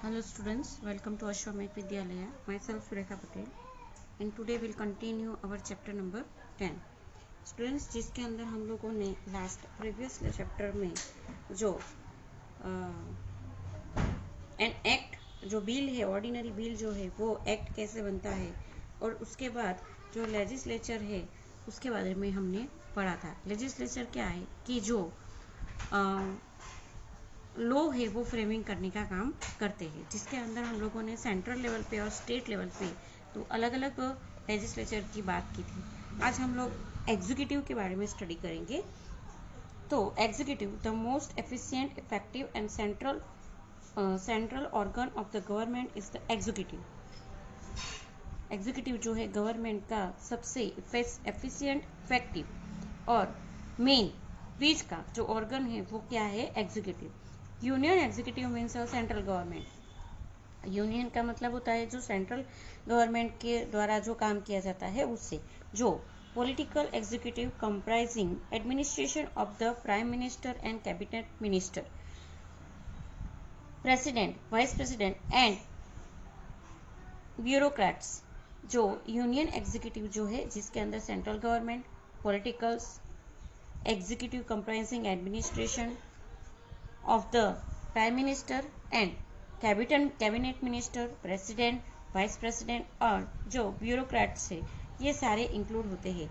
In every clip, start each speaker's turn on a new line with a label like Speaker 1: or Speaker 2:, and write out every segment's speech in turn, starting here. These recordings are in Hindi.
Speaker 1: Hello students, welcome to Ashwamek Vidyalaya. Myself Surekha Patel and today we'll continue our chapter number 10. Students, जिसके अंदर हम लोगों ने प्रीवियस चैप्टर में जो एन एक्ट जो बिल है, ऑर्डिनरी बिल जो है वो एक्ट कैसे बनता है और उसके बाद जो लेजिस्लेचर है उसके बारे में हमने पढ़ा था। लेजिस्लेचर क्या है कि जो लॉ है वो फ्रेमिंग करने का काम करते हैं, जिसके अंदर हम लोगों ने सेंट्रल लेवल पे और स्टेट लेवल पे तो अलग अलग लेजिस्लेचर की बात की थी। आज हम लोग एग्जीक्यूटिव के बारे में स्टडी करेंगे। तो executive the most efficient, effective and central organ of the government is the executive. Executive जो है गवर्नमेंट का सबसे एफिशिएंट, इफेक्टिव और मेन बीच का जो ऑर्गन है वो क्या है? Executive. Union executive means central government. Union का मतलब होता है जो सेंट्रल गवर्नमेंट के द्वारा जो काम किया जाता है उससे। जो political executive comprising administration of the prime minister and cabinet minister, president, vice president and bureaucrats. जो यूनियन एग्जीक्यूटिव जो है जिसके अंदर central government, political executive comprising administration of the prime minister and cabinet minister, president, vice president और जो ब्यूरोक्रेट्स है ये सारे इंक्लूड होते हैं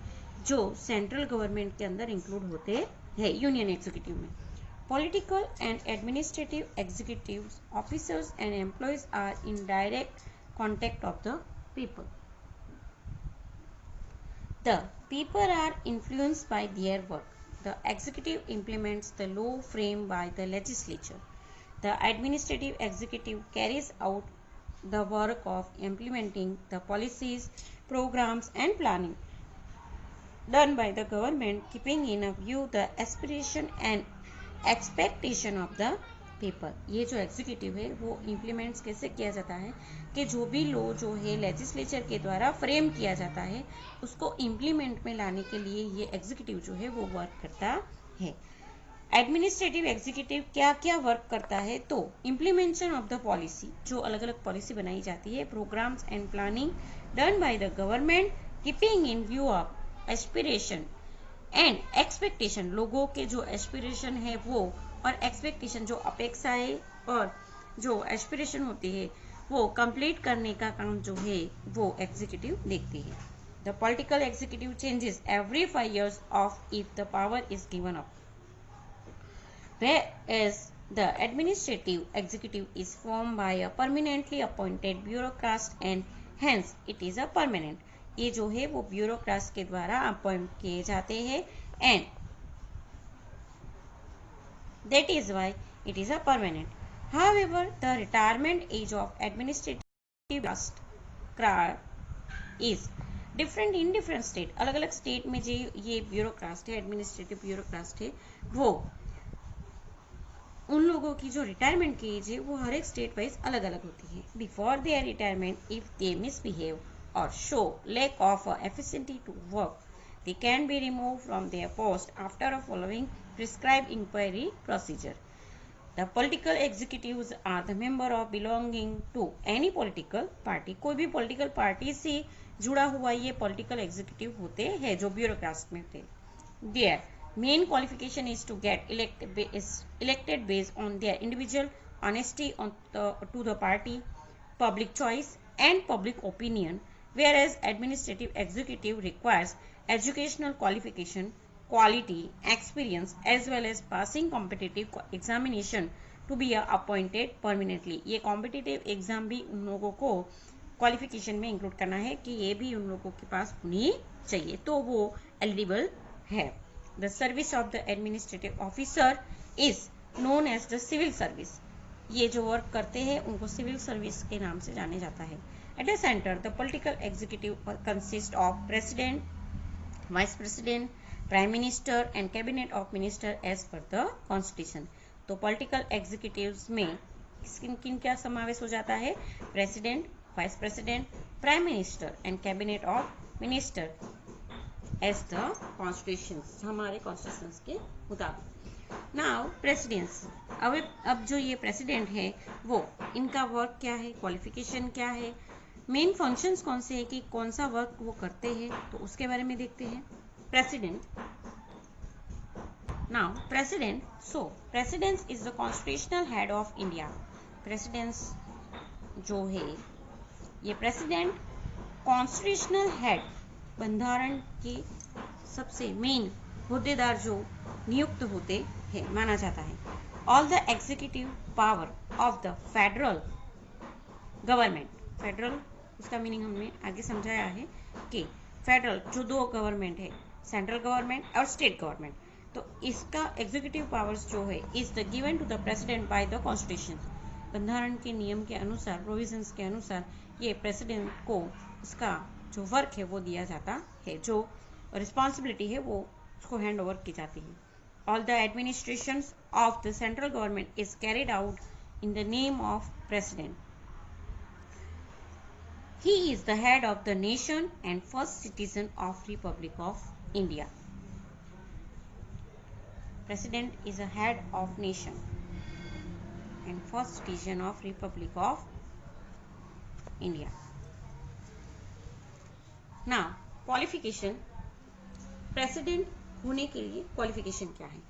Speaker 1: जो सेंट्रल गवर्नमेंट के अंदर इंक्लूड होते हैं यूनियन एग्जीक्यूटिव में। Political and administrative executive officers and employees are in direct contact of the people. The people are influenced by their work. The executive implements the law framed by the legislature. The administrative executive carries out the work of implementing the policies, programs and planning done by the government, keeping in view the aspiration and expectation of the people. ये जो एग्जीक्यूटिव है वो इम्प्लीमेंट्स कैसे किया जाता है कि जो भी लॉ जो है लेजिस्लेचर के द्वारा फ्रेम किया जाता है उसको इम्प्लीमेंट में लाने के लिए ये एग्जीक्यूटिव जो है वो वर्क करता है। एडमिनिस्ट्रेटिव एग्जीक्यूटिव क्या क्या वर्क करता है? तो इम्प्लीमेंटेशन ऑफ द पॉलिसी, जो अलग अलग पॉलिसी बनाई जाती है, programmes and planning done by the government, keeping in view of aspiration and expectation, लोगों के जो एस्पिरेशन है वो और एक्सपेक्टेशन जो अपेक्षाएं और जो एस्पिरेशन होती है वो कंप्लीट करने का काम जो है वो एग्जीक्यूटिव देखती है। The political executive changes every 5 years of if the power is given up, whereas the administrative executive is formed by a permanently appointed bureaucrat and hence it is a permanent। ये जो है वो ब्यूरोक्राट्स के द्वारा अपॉइंट किए जाते हैं and that is why it is a permanent. However, the retirement age of administrative bureaucrat is different in different state. अलग अलग स्टेट में जो ये ब्यूरोक्राट है, एडमिनिस्ट्रेटिव ब्यूरोक्राट है, वो उन लोगों की जो रिटायरमेंट की एज है वो हर एक स्टेट वाइज अलग अलग होती है। Before their retirement if they misbehave or show lack of efficiency to work, they can be removed from their post after following prescribed inquiry procedure. The political executives are the member of belonging to any political party. कोई भी political party से जुड़ा हुआ ये political executive होते हैं जो bureaucrats में होते हैं। Their main qualification is to get elected based on their individual honesty to the party, public choice and public opinion, whereas administrative executive requires educational qualification, quality, experience as well as passing competitive examination to be appointed permanently। ये competitive exam भी उन लोगों को qualification में include करना है कि ये भी उन लोगों के पास होनी चाहिए तो वो eligible है। The service of the administrative officer is known as the civil service। ये जो वर्क करते हैं उनको सिविल सर्विस के नाम से जाने जाता है। At the center, the political executive consists of president, vice president, prime minister and cabinet of minister as per the constitution। तो political executives में किन किन क्या समावेश हो जाता है? President, vice president, prime minister and cabinet of minister as the constitution, हमारे कॉन्स्टिट्यूशन के मुताबिक। नाउ प्रेसिडेंसी, अब जो ये प्रेसिडेंट है वो इनका वर्क क्या है, क्वालिफिकेशन क्या है, मेन फंक्शंस कौन से हैं कि कौन सा वर्क वो करते हैं, तो उसके बारे में देखते हैं। President, now president, so president is the constitutional head of India. President जो है ये प्रेसिडेंट कॉन्स्टिट्यूशनल हेड, बंधारण के सबसे मेन होद्देदार जो नियुक्त होते हैं माना जाता है। All the executive power of the federal government, federal उसका मीनिंग हमने आगे समझाया है कि फेडरल जो दो गवर्नमेंट है, सेंट्रल गवर्नमेंट और स्टेट गवर्नमेंट, तो इसका एग्जीक्यूटिव पावर्स जो है is the given to the president by the constitution. बंधारण के नियम के अनुसार, प्रोविजंस के अनुसार ये प्रेसिडेंट को इसका जो वर्क है वो दिया जाता है, जो रिस्पॉन्सिबिलिटी है वो उसको हैंड ओवर की जाती है। All the administration of the central government is carried out in the name of president. He is the head of the nation and first citizen of Republic of India. President is a head of nation and first citizen of Republic of India. Now, qualification. President होने के लिए qualification क्या है?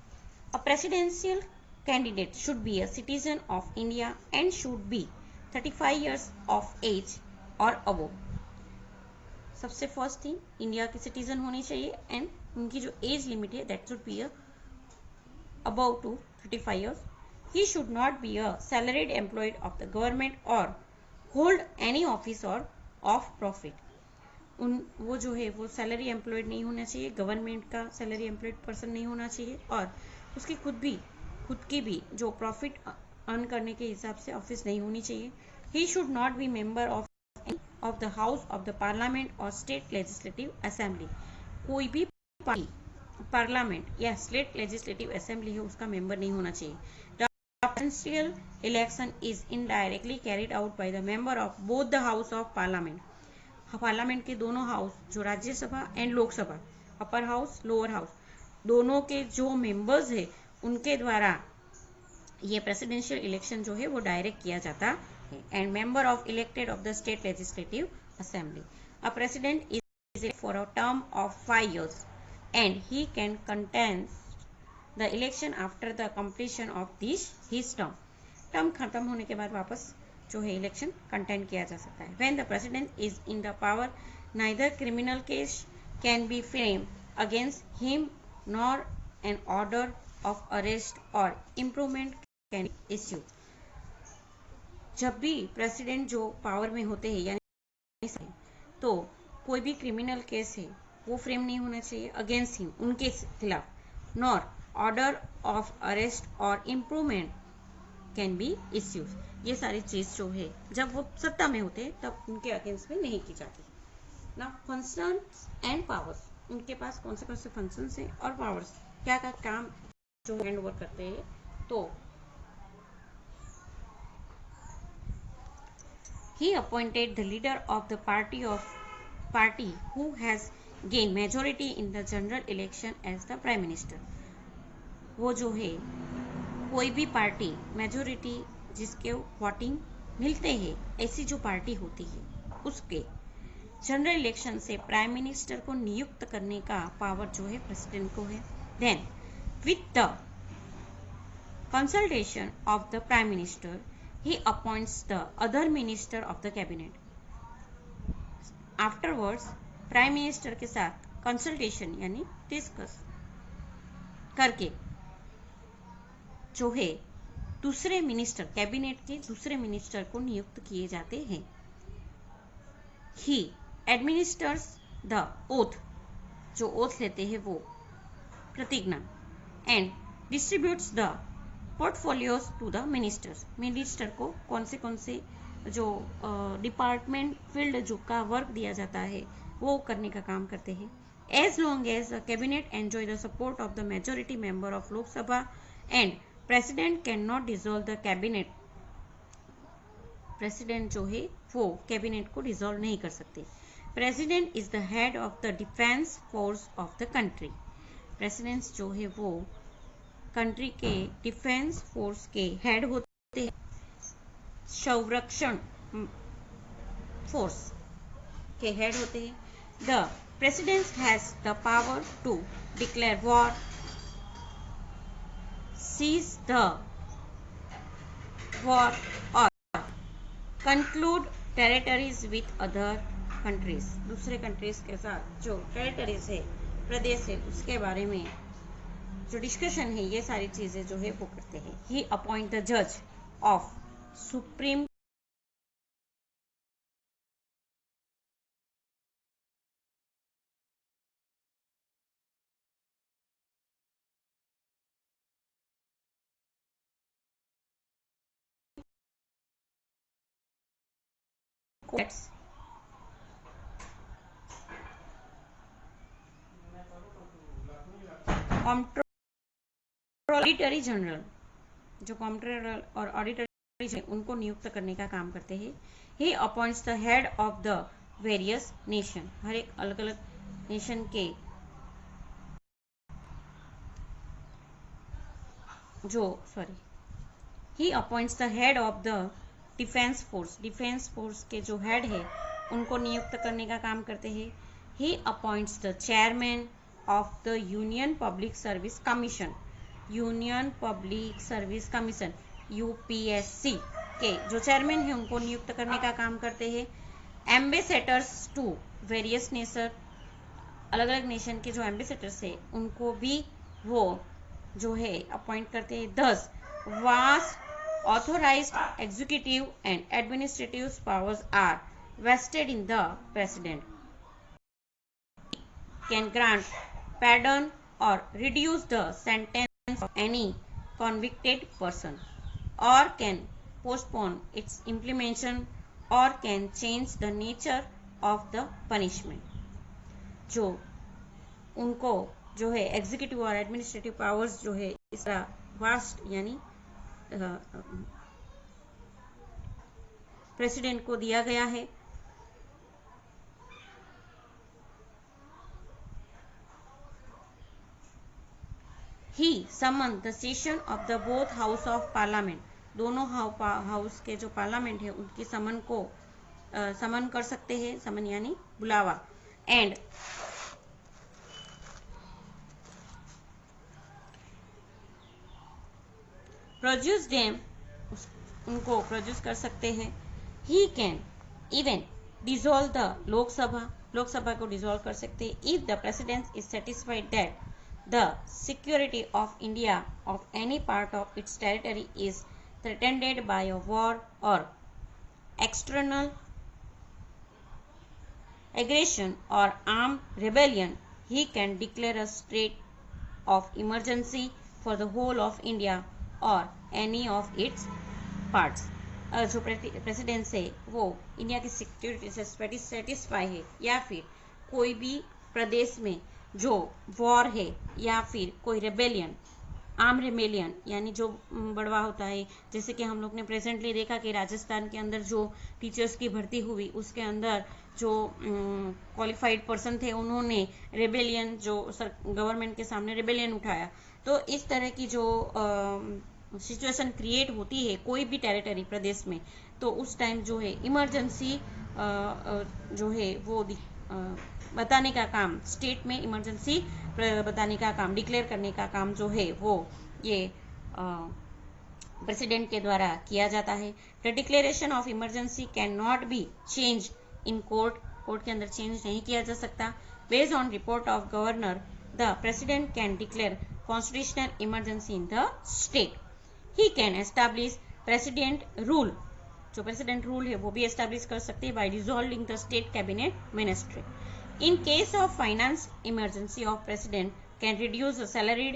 Speaker 1: A presidential candidate should be a citizen of India and should be 35 years of age और अबो। सबसे फर्स्ट थिंग इंडिया के सिटीजन होने चाहिए एंड उनकी जो एज लिमिट है that should be above to 35 years. He should not be a salaried employed of the government or hold any office or of profit. वो जो है वो सैलरी एम्प्लॉयड नहीं होना चाहिए, गवर्नमेंट का सैलरी एम्प्लॉयड पर्सन नहीं होना चाहिए और उसकी खुद की भी जो प्रॉफिट अर्न करने के हिसाब से ऑफिस नहीं होनी चाहिए। ही should not B member of the House of the Parliament or State Legislative Assembly। कोई भी पार्लियामेंट या स्टेट लेजिस्लेटिव असेंबली है उसका मेंबर नहीं होना चाहिए। The presidential election is indirectly carried out by the member of both the House of Parliament। Parliament के दोनों हाउस जो Rajya Sabha and Lok Sabha, upper house lower house, दोनों के जो मेंबर्स है उनके द्वारा ये प्रेसिडेंशियल इलेक्शन जो है वो डायरेक्ट किया जाता and member of elected of the state legislative assembly। A president is elected for a term of 5 years and he can contest the election after the completion of his term। Term खत्म होने के बाद वापस जो है इलेक्शन कंटेंट किया जा सकता है। When the president is in the power, neither criminal case can be framed against him nor an order of arrest or imprisonment can be issued। जब भी प्रेसिडेंट जो पावर में होते हैं यानी तो कोई भी क्रिमिनल केस है वो फ्रेम नहीं होना चाहिए अगेंस्ट हिम, उनके खिलाफ, नॉर ऑर्डर ऑफ अरेस्ट और इम्प्रूवमेंट कैन बी इश्यूज। ये सारी चीज जो है जब वो सत्ता में होते हैं तब उनके अगेंस्ट में नहीं की जाती। ना फंक्शंस एंड पावर्स, उनके पास कौन से फंक्शंस हैं और पावर्स क्या काम जो हैंड ओवर करते हैं। तो he appointed the leader of the party who has gained majority in the general election as the prime minister। वो जो है कोई भी पार्टी मेजोरिटी जिसके वोटिंग मिलते हैं ऐसी जो पार्टी होती है उसके जनरल इलेक्शन से प्राइम मिनिस्टर को नियुक्त करने का पावर जो है प्रेसिडेंट को है। Then with the consultation of the prime minister he appoints the other minister of the cabinet। afterwards prime minister के साथ कंसल्टेशन यानी डिस्कस करके जो है दूसरे मिनिस्टर, कैबिनेट के दूसरे मिनिस्टर को नियुक्त किए जाते हैं। he administers the oath, जो ओथ लेते हैं वो प्रतिज्ञा, and distributes the portfolios to the ministers. Minister को कौन से जो डिपार्टमेंट फील्ड जो का वर्क दिया जाता है वो करने का काम करते हैं। As long as the cabinet enjoy the support of the majority member of Lok Sabha and president can not dissolve the cabinet. President जो है वो कैबिनेट को डिसॉल्व नहीं कर सकते। President is the head of the defence force of the country. President जो है वो कंट्री के डिफेंस फोर्स के हेड होते हैं, संरक्षण फोर्स के हेड होते हैं। The president has the power to declare war, cease the war और conclude territories with other countries. दूसरे कंट्रीज के साथ जो टेरिटरीज है, प्रदेश है, उसके बारे में जो डिस्कशन है, ये सारी चीजें जो है वो करते हैं। ही अपॉइंट द जज of supreme courts, auditory general, जो कॉम्प्ट्रोलर और ऑडिटरी है उनको नियुक्त करने का काम करते हैं। He appoints the head of the various nation, हर एक अलग अलग नेशन के he appoints the head of the defence force, defence force के जो हेड है उनको नियुक्त करने का काम करते हैं। He appoints the chairman of the union public service commission, union public service commission UPSC के जो चेयरमैन है उनको नियुक्त करने का काम करते हैं। एम्बेसडर्स टू वेरियस नेशन, अलग अलग नेशन के जो एम्बेसडर्स है उनको भी वो जो है अपॉइंट करते हैं। 10 vast authorized executive and administrative powers are vested in the president, can grant pardon or reduce the sentence of any convicted person, or can postpone its implementation, or can change the nature of the punishment। जो उनको जो है एग्जीक्यूटिव और एडमिनिस्ट्रेटिव पावर्स जो है इस वास्ट यानी प्रेसिडेंट को दिया गया है। He summon the session of the both house of parliament, दोनों हाउस के जो पार्लियामेंट है उनकी समन को समन कर सकते हैं, समन यानी बुलावा। एंड प्रोड्यूस देम, उनको प्रोड्यूस कर सकते हैं। He can even dissolve the Lok Sabha, Lok Sabha को डिसॉल्व कर सकते हैं। If the president is satisfied that the security of India of any part of its territory is threatened by a war or external aggression or armed rebellion, he can declare a state of emergency for the whole of India or any of its parts। जो प्रेसिडेंट है वो इंडिया की सिक्योरिटी से सेटिस्फाई है या फिर कोई भी प्रदेश में जो वॉर है या फिर कोई रेबेलियन, आर्म रेबेलियन यानी जो बढ़वा होता है, जैसे कि हम लोग ने प्रेजेंटली देखा कि राजस्थान के अंदर जो टीचर्स की भर्ती हुई उसके अंदर जो क्वालिफाइड पर्सन थे उन्होंने रेबेलियन जो गवर्नमेंट के सामने रेबेलियन उठाया। तो इस तरह की जो सिचुएशन क्रिएट होती है कोई भी टेरिटरी प्रदेश में, तो उस टाइम जो है इमरजेंसी जो है वो बताने का काम, स्टेट में इमरजेंसी बताने का काम, डिक्लेयर करने का काम जो है वो ये प्रेसिडेंट के द्वारा किया जाता है। The declaration of emergency can not be change in court, court के अंदर चेंज नहीं किया जा सकता। Based on report of governor the president can declare constitutional emergency in the state. He can establish president rule, जो प्रेसिडेंट रूल है वो भी एस्टैब्लिश कर सकते हैं bye dissolving the state cabinet ministry. In case of finance emergency of president can reduce the salary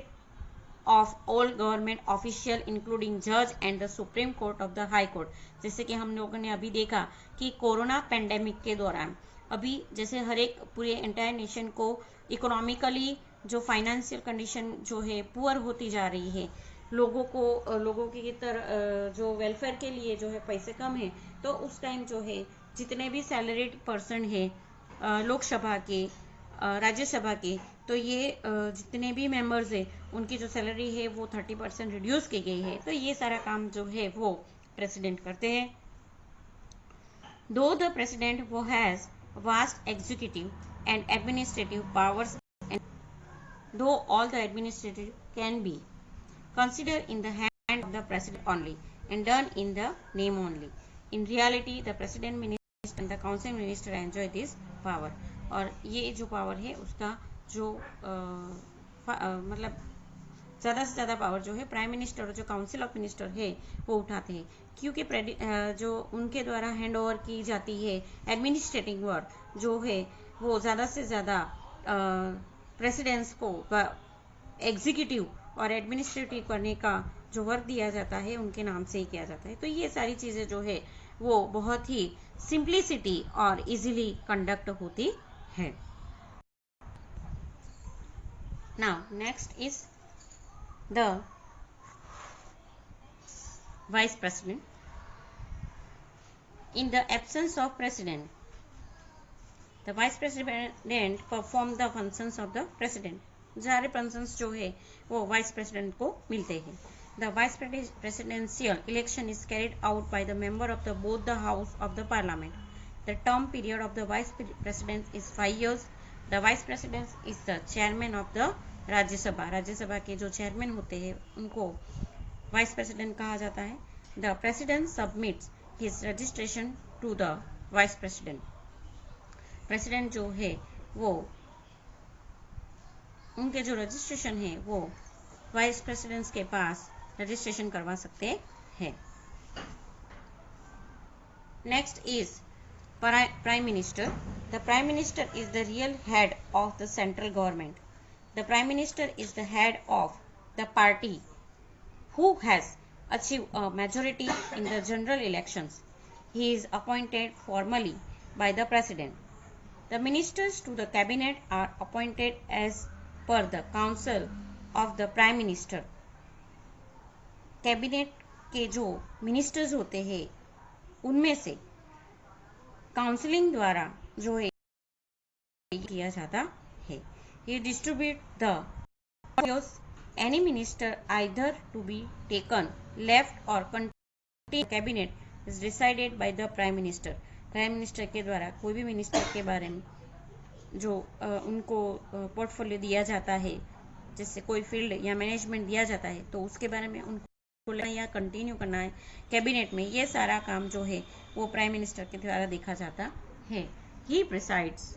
Speaker 1: of all government official including judge and the Supreme Court of the High Court। जैसे कि हम लोगों ने अभी देखा कि कोरोना पेंडेमिक के दौरान अभी जैसे हर एक पूरे एंटायर नेशन को इकोनॉमिकली जो फाइनेंशियल कंडीशन जो है पुअर होती जा रही है, लोगों की तरह जो वेलफेयर के लिए जो है पैसे कम है, तो उस टाइम जो है जितने भी सैलरीड पर्सन है लोकसभा के राज्यसभा के, तो ये जितने भी मेंबर्स है उनकी जो सैलरी है वो 30% रिड्यूस की गई है। तो ये सारा काम जो है वो प्रेसिडेंट करते हैं। दो द प्रेसिडेंट वो has vast executive and administrative powers, though all the administrative can be considered in the hand of the president only and done in the name only. In reality, the president, minister and the council minister enjoy this power. और ये जो पावर है उसका जो मतलब ज़्यादा से ज़्यादा पावर जो है प्राइम मिनिस्टर और जो काउंसिल ऑफ मिनिस्टर है वो उठाते हैं, क्योंकि जो उनके द्वारा हैंड ओवर की जाती है एडमिनिस्ट्रेटिव वर्क जो है वो ज़्यादा से ज़्यादा प्रेसिडेंट्स को एग्जीक्यूटिव और एडमिनिस्ट्रेटिव करने का जो वर्क दिया जाता है उनके नाम से ही किया जाता है। तो ये सारी चीज़ें जो है वो बहुत ही सिंप्लिसिटी और इजीली कंडक्ट होती है। Now next is the vice president. In the absence of president, the vice president perform the functions of the president. सारे functions जो है वो vice president को मिलते हैं। The vice presidential election is carried out by the member of both the house of the parliament. The term period of the vice president is 5 years. The vice president is the chairman of the Rajya Sabha के जो चेयरमैन होते हैं उनको वाइस प्रेसिडेंट कहा जाता है। The president submits his registration to the vice president. President जो है वो उनके जो रजिस्ट्रेशन है वो वाइस प्रेसिडेंट्स के पास रजिस्ट्रेशन करवा सकते हैं। Next is prime minister. The prime minister is the real head of the central government. The Prime Minister is the head of the party who has achieved a majority in the general elections. He is appointed formally by the President. The ministers to the cabinet are appointed as per the counsel of the Prime Minister. Cabinet के जो मिनिस्टर्स होते हैं उनमें से काउंसलिंग द्वारा जो है किया जाता है। He distribute the portfolios any minister either to be taken, left or continued cabinet is decided by the prime minister. Prime minister के द्वारा कोई भी मिनिस्टर के बारे में जो उनको पोर्टफोलियो दिया जाता है, जैसे कोई फील्ड या मैनेजमेंट दिया जाता है तो उसके बारे में उनको लेना या कंटिन्यू करना है कैबिनेट में, ये सारा काम जो है वो प्राइम मिनिस्टर के द्वारा देखा जाता है। He presides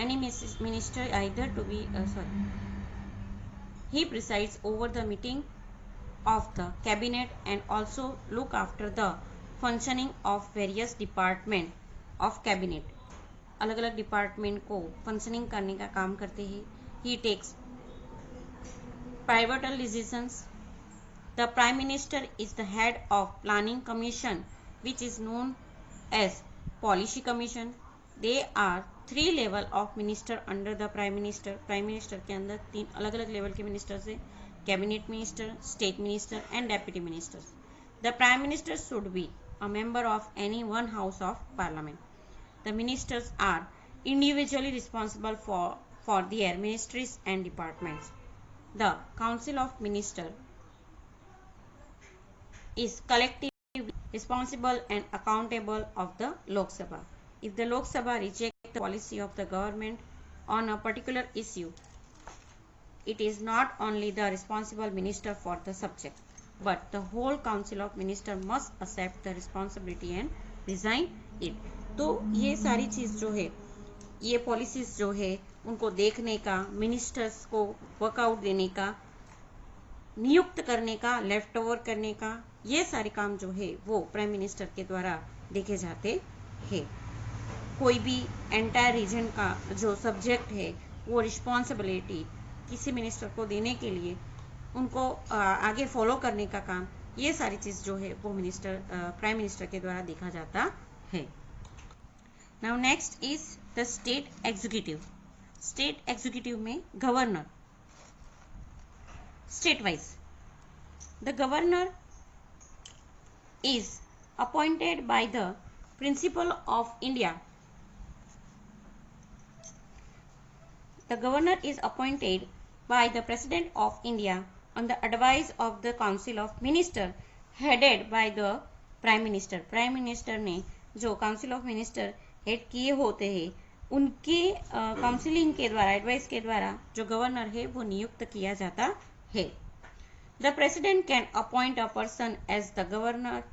Speaker 1: any minister either to be he presides over the meeting of the cabinet and also look after the functioning of various department of cabinet. अलग अलग डिपार्टमेंट को फंक्शनिंग करने का काम करते हैं। he takes pivotal decisions. The prime minister is the head of planning commission which is known as policy commission. They are 3 level of minister under the prime minister. Prime minister के अंदर 3 अलग अलग लेवल के मिनिस्टर्स है, cabinet minister, state minister and deputy minister. The prime minister should be a member of any one house of parliament. The ministers are individually responsible for their ministries and departments. The council of ministers is collectively responsible and accountable of the Lok Sabha. If the Lok Sabha rejects the policy of the government on a particular issue, it is not only the responsible minister for the subject, but the whole council of ministers must accept the responsibility and resign it. तो ये सारी चीज़ जो है, ये पॉलिसीज जो है उनको देखने का, मिनिस्टर्स को वर्कआउट देने का, नियुक्त करने का, लेफ्ट ओवर करने का, ये सारे काम जो है वो प्राइम मिनिस्टर के द्वारा देखे जाते हैं। कोई भी एंटायर रीजन का जो सब्जेक्ट है वो रिस्पॉन्सिबिलिटी किसी मिनिस्टर को देने के लिए उनको आगे फॉलो करने का काम, ये सारी चीज़ जो है वो प्राइम मिनिस्टर के द्वारा देखा जाता है। Now next is the state executive. State executive में governor, state wise the governor is appointed by the principal of India The governor is appointed by the President of India on the advice of the Council of Ministers headed by the Prime Minister. Prime Minister ने जो Council of Ministers हेड किए होते हैं उनके काउंसिलिंग के द्वारा, एडवाइस के द्वारा जो गवर्नर है वो नियुक्त किया जाता है. The President can appoint a person as the governor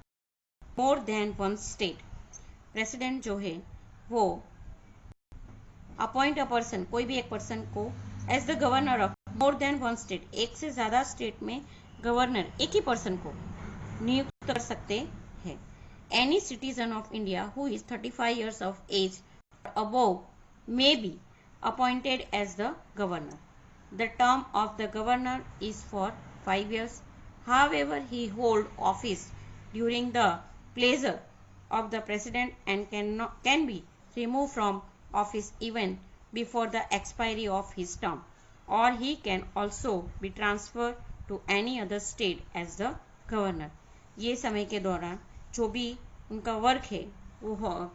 Speaker 1: more than one state. President जो है वो अपॉइंट अ पर्सन, कोई भी एक पर्सन को as the governor of more than one state, एक से ज्यादा स्टेट में गवर्नर एक ही पर्सन को नियुक्त कर सकते हैं. Any citizen of India who is 35 years of age or above may be appointed as the governor. The term of the governor is for 5 years. However, he hold office during the pleasure of the president and can be removed from office even before the expiry of his term, or he can also be transferred to any other state as the governor. ये समय के दौरान जो भी उनका वर्क है वो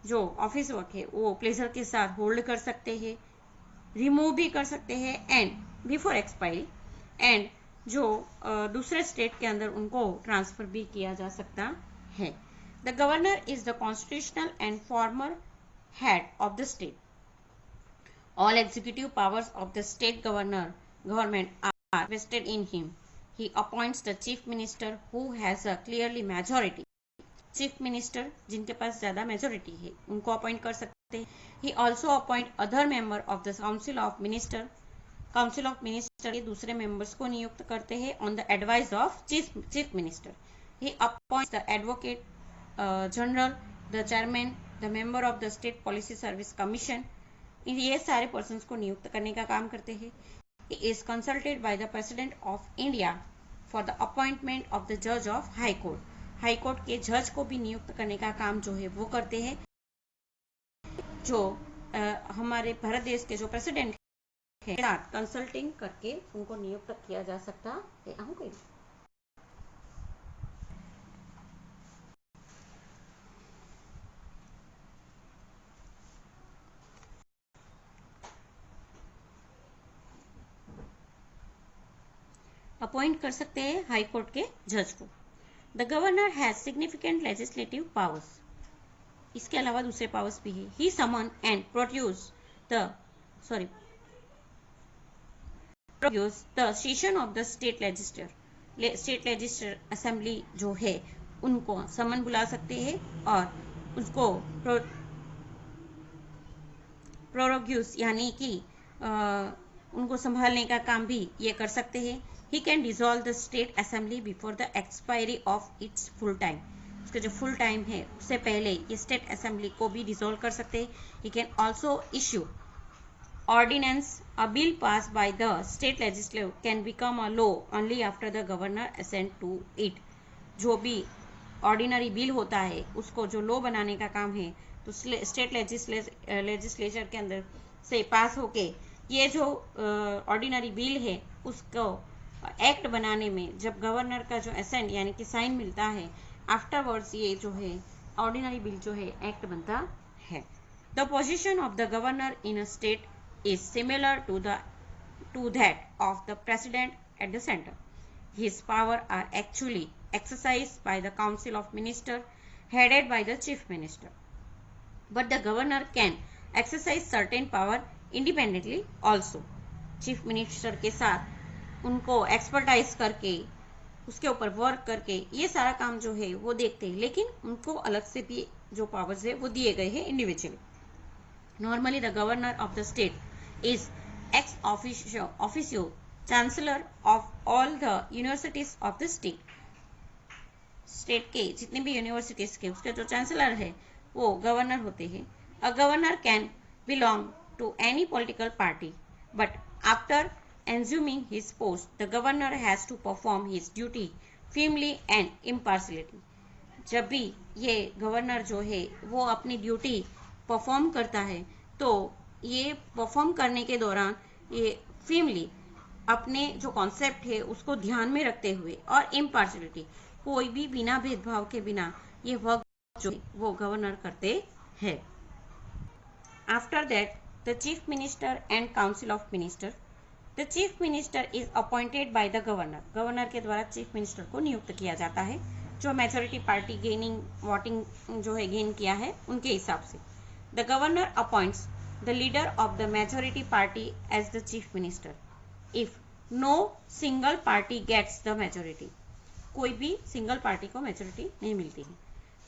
Speaker 1: जो ऑफिस वर्क है वो प्लेजर के साथ होल्ड कर सकते हैं, रिमूव भी कर सकते हैं एंड बिफोर एक्सपायरी, एंड जो दूसरे स्टेट के अंदर उनको ट्रांसफर भी किया जा सकता है. The governor is the constitutional and farmer head of the state. All executive powers of the state government are vested in him. He appoints the chief minister who has a clearly majority. Chief minister जिनके पास ज्यादा majority है उनको अपॉइंट कर सकते हैं. He also appoint other member of the council of minister. council of minister के दूसरे members को नियुक्त करते हैं on the advice of chief minister. He appoints the advocate general, the chairman, the member of the state policy service commission. ये सारे पर्सन को नियुक्त करने का काम करते हैं. He is consulted by the president of India for the appointment of the जज of high court. High court के जज को भी नियुक्त करने का काम जो है वो करते हैं. जो हमारे भारत देश के जो प्रेसिडेंट है कंसल्टिंग करके उनको नियुक्त किया जा सकता है. अपॉइंट कर सकते हैं हाई कोर्ट के जज को. The governor has significant legislative powers. इसके अलावा दूसरे पावर्स भी है. He summon and produce the session of the state legislature. State legislature assembly जो है उनको समन बुला सकते हैं और उसको प्रोरोग्यूस यानी कि उनको संभालने का काम भी ये कर सकते हैं. He can dissolve the state assembly before the expiry of its full time. उसका जो full time है उससे पहले ये state assembly को भी dissolve कर सकते हैं. He can also issue ordinance. A bill passed by the state legislature can become a law only after the governor assent to it. जो भी ordinary bill होता है उसको जो law बनाने का काम है तो state legislature के अंदर से पास होके ये जो ordinary bill है उसको एक्ट बनाने में जब गवर्नर का जो असेंट यानी कि साइन मिलता है आफ्टरवर्ड्स ये जो है ऑर्डिनरी बिल जो है एक्ट बनता है. The position of the governor in a state is similar to that of the president at the centre. His power are actually exercised by the council of minister headed by the chief minister. But the governor can exercise certain power independently also. Chief minister के साथ उनको एक्सपर्टाइज करके उसके ऊपर वर्क करके ये सारा काम जो है वो देखते हैं, लेकिन उनको अलग से भी जो पावर्स है वो दिए गए हैं individually. Normally the governor of the state is ex officio chancellor of all the universities of the state. State के जितने भी यूनिवर्सिटीज के उसके जो चांसलर है वो गवर्नर होते हैं. A governor can belong to any political party but after assuming his post, the governor has to perform his duty firmly and impartially. जब भी ये गवर्नर जो है वो अपनी ड्यूटी परफॉर्म करता है तो ये परफॉर्म करने के दौरान ये firmly अपने जो कॉन्सेप्ट है उसको ध्यान में रखते हुए और इम्पार्शलिटी कोई भी बिना भेदभाव के बिना ये वर्क जो वो गवर्नर करते हैं. After that the chief minister and council of minister. The chief minister is appointed by the governor. Governor के द्वारा चीफ मिनिस्टर को नियुक्त किया जाता है, जो मेजोरिटी पार्टी गेनिंग वोटिंग जो है गेन किया है उनके हिसाब से. The governor appoints the leader of the majority party as the chief minister if no single party gets the majority. कोई भी सिंगल पार्टी को मेजोरिटी नहीं मिलती है.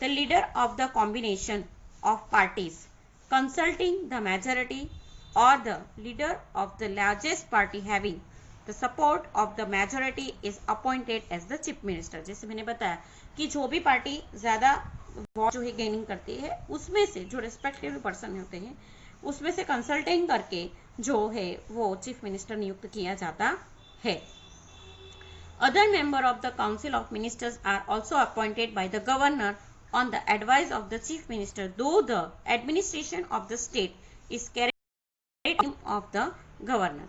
Speaker 1: The leader of the combination of parties consulting the majority or the leader of the largest party having the support of the majority is appointed as the chief minister. जैसे मैंने बताया कि जो भी पार्टी ज्यादा वोट जो है गेनिंग करती है उसमें से जो रिस्पेक्टिव पर्सन होते हैं उसमें से कंसल्टिंग करके जो है वो चीफ मिनिस्टर नियुक्त किया जाता है. Other member of the council of ministers are also appointed by the governor on the advice of the chief minister, though the administration of the state is carried of the governor.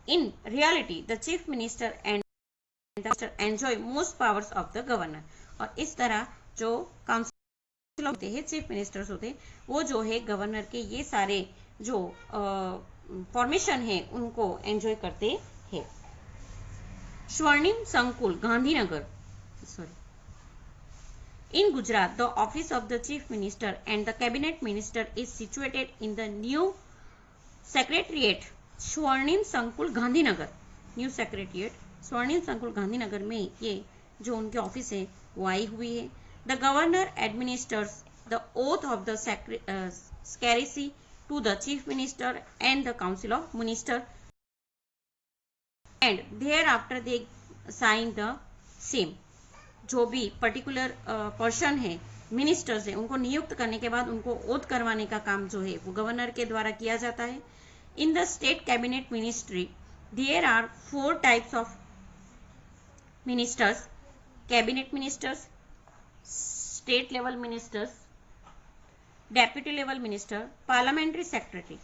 Speaker 1: In reality, the chief minister and the minister enjoy most powers of the governor. और इस तरह जो काउंसिल होते हैं चीफ मिनिस्टर्स होते हैं वो जो है गवर्नर के ये सारे जो फॉर्मेशन है उनको एंजॉय करते हैं. स्वर्णिम संकुल Gandhinagar in Gujarat, the office of the chief minister and the cabinet minister is situated in the new secretariat स्वर्णिम संकुल गांधीनगर. न्यू सेक्रेटरिएट स्वर्णिम संकुल गांधीनगर में ये जो उनके ऑफिस है वो आई हुई है. The governor administers the oath of the secrecy to the chief minister and the council of minister and thereafter they sign the same. जो भी पर्टिकुलर पर्सन है मिनिस्टर्स है उनको नियुक्त करने के बाद उनको ओथ करवाने का काम जो है वो गवर्नर के द्वारा किया जाता है. In the state cabinet ministry there are 4 types of ministers. Cabinet ministers, state level ministers, deputy level minister, parliamentary secretary.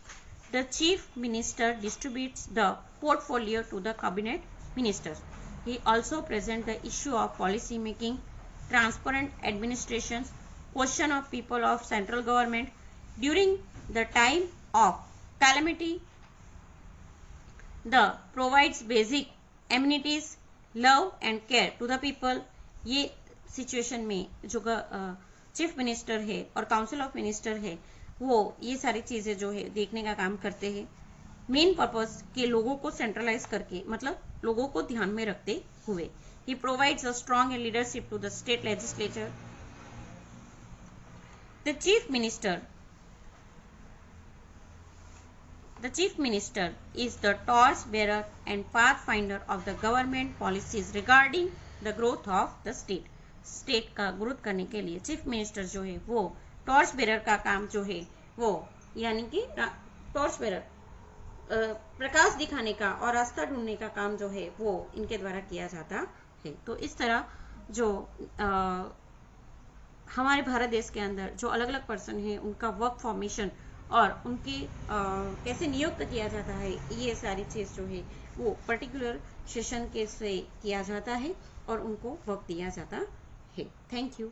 Speaker 1: The chief minister distributes the portfolio to the cabinet ministers. He also presents the issue of policy making, transparent administration, question of people of central government during the time of calamity. The provides basic amenities, love and care to the people. ये सिचुएशन में जो चीफ मिनिस्टर है और काउंसिल ऑफ मिनिस्टर है वो ये सारी चीजें जो है देखने का काम करते हैं. मेन पर्पस के लोगों को सेंट्रलाइज करके मतलब लोगों को ध्यान में रखते हुए. He provides a strong leadership to the state legislature. The chief minister is the torch bearer and pathfinder of the government policies regarding the growth of the state. State का ग्रोथ करने के लिए चीफ मिनिस्टर जो है वो टॉर्च बेरर का काम जो है वो यानी कि टॉर्च बेरर प्रकाश दिखाने का और रास्ता ढूंढने का काम जो है वो इनके द्वारा किया जाता है. तो इस तरह जो हमारे भारत देश के अंदर जो अलग अलग पर्सन है उनका वर्क फॉर्मेशन और उनकी कैसे नियुक्त किया जाता है ये सारी चीज जो है वो पर्टिकुलर सेशन के से किया जाता है और उनको वर्क दिया जाता है. Thank you.